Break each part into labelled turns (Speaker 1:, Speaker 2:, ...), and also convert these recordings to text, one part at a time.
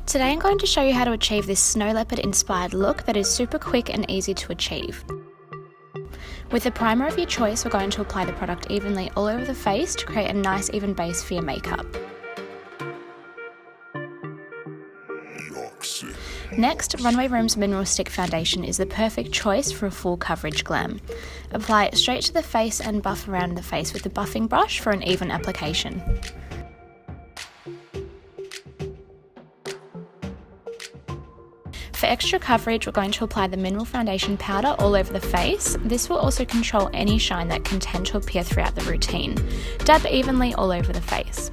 Speaker 1: Today I'm going to show you how to achieve this snow leopard inspired look that is super quick and easy to achieve. With the primer of your choice, we're going to apply the product evenly all over the face to create a nice even base for your makeup. Next, Runway Room's Mineral Stick Foundation is the perfect choice for a full coverage glam. Apply it straight to the face and buff around the face with the buffing brush for an even application. For extra coverage, we're going to apply the mineral foundation powder all over the face. This will also control any shine that can tend to appear throughout the routine. Dab evenly all over the face.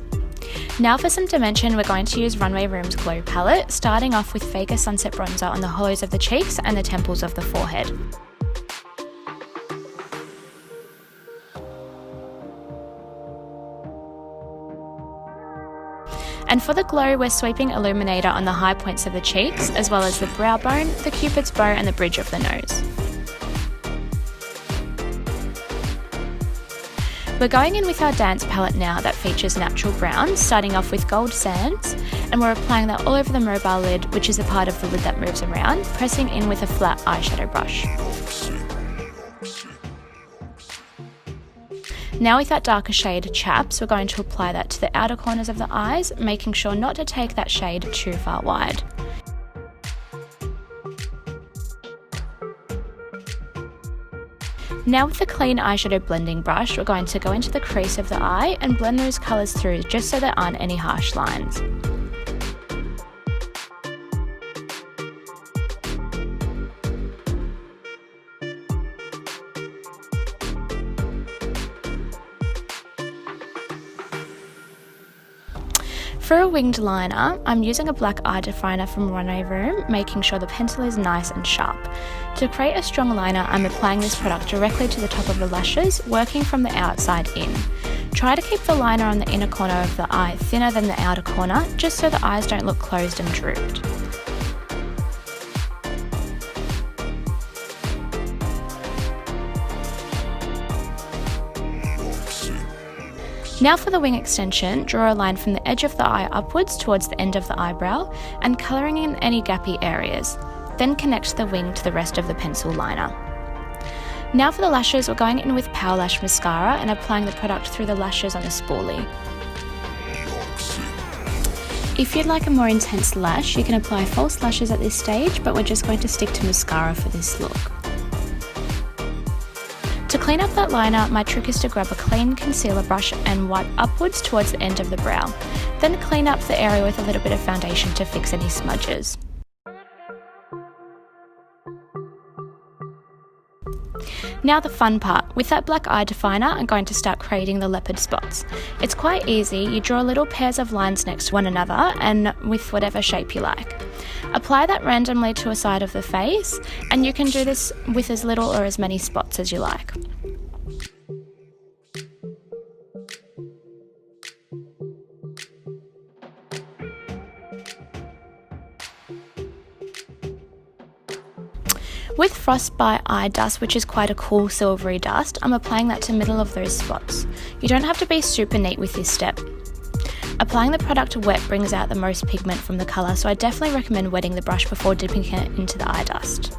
Speaker 1: Now for some dimension, we're going to use Runway Room's Glow palette, starting off with Faker Sunset Bronzer on the hollows of the cheeks and the temples of the forehead. And for the glow, we're sweeping Illuminator on the high points of the cheeks, as well as the brow bone, the cupid's bow and the bridge of the nose. We're going in with our dance palette now that features natural browns, starting off with gold sands, and we're applying that all over the mobile lid, which is a part of the lid that moves around, pressing in with a flat eyeshadow brush. Now with that darker shade Chaps, we're going to apply that to the outer corners of the eyes, making sure not to take that shade too far wide. Now with the clean eyeshadow blending brush, we're going to go into the crease of the eye and blend those colours through just so there aren't any harsh lines. For a winged liner, I'm using a black eye definer from Runway Room, making sure the pencil is nice and sharp. To create a strong liner, I'm applying this product directly to the top of the lashes, working from the outside in. Try to keep the liner on the inner corner of the eye thinner than the outer corner, just so the eyes don't look closed and drooped. Now for the wing extension, draw a line from the edge of the eye upwards towards the end of the eyebrow and colouring in any gappy areas. Then connect the wing to the rest of the pencil liner. Now for the lashes, we're going in with Power Lash Mascara and applying the product through the lashes on a spoolie. If you'd like a more intense lash, you can apply false lashes at this stage, but we're just going to stick to mascara for this look. To clean up that liner, my trick is to grab a clean concealer brush and wipe upwards towards the end of the brow. Then clean up the area with a little bit of foundation to fix any smudges. Now the fun part. With that black eye definer, I'm going to start creating the leopard spots. It's quite easy. You draw little pairs of lines next to one another and with whatever shape you like. Apply that randomly to a side of the face, and you can do this with as little or as many spots as you like. With Frostbite Eye Dust, which is quite a cool silvery dust, I'm applying that to the middle of those spots. You don't have to be super neat with this step. Applying the product wet brings out the most pigment from the colour, so I definitely recommend wetting the brush before dipping it into the eye dust.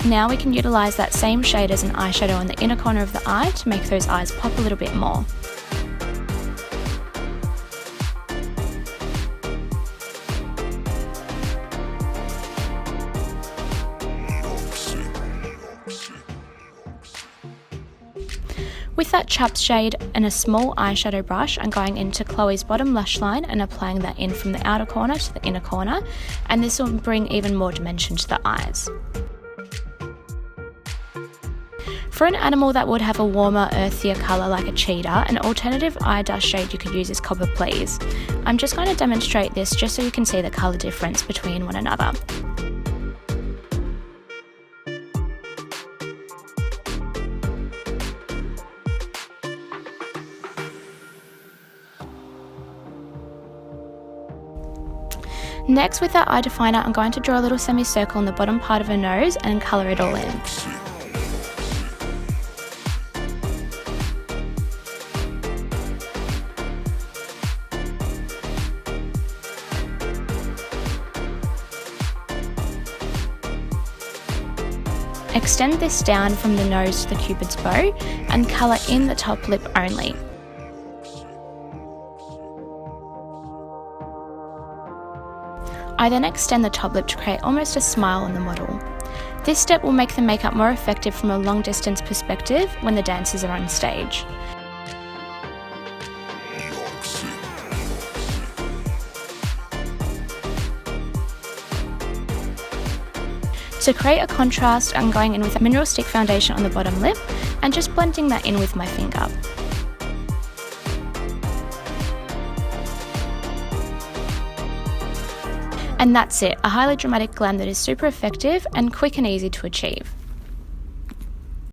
Speaker 1: Now we can utilise that same shade as an eyeshadow on the inner corner of the eye to make those eyes pop a little bit more. With that Chaps shade and a small eyeshadow brush, I'm going into Chloe's bottom lash line and applying that in from the outer corner to the inner corner, and this will bring even more dimension to the eyes. For an animal that would have a warmer, earthier colour like a cheetah, an alternative eye dust shade you could use is Copper Please. I'm just going to demonstrate this just so you can see the colour difference between one another. Next, with our eye definer, I'm going to draw a little semicircle on the bottom part of her nose and colour it all in. Extend this down from the nose to the cupid's bow and colour in the top lip only. I then extend the top lip to create almost a smile on the model. This step will make the makeup more effective from a long distance perspective when the dancers are on stage. To create a contrast, I'm going in with a mineral stick foundation on the bottom lip and just blending that in with my finger. And that's it, a highly dramatic glam that is super effective and quick and easy to achieve.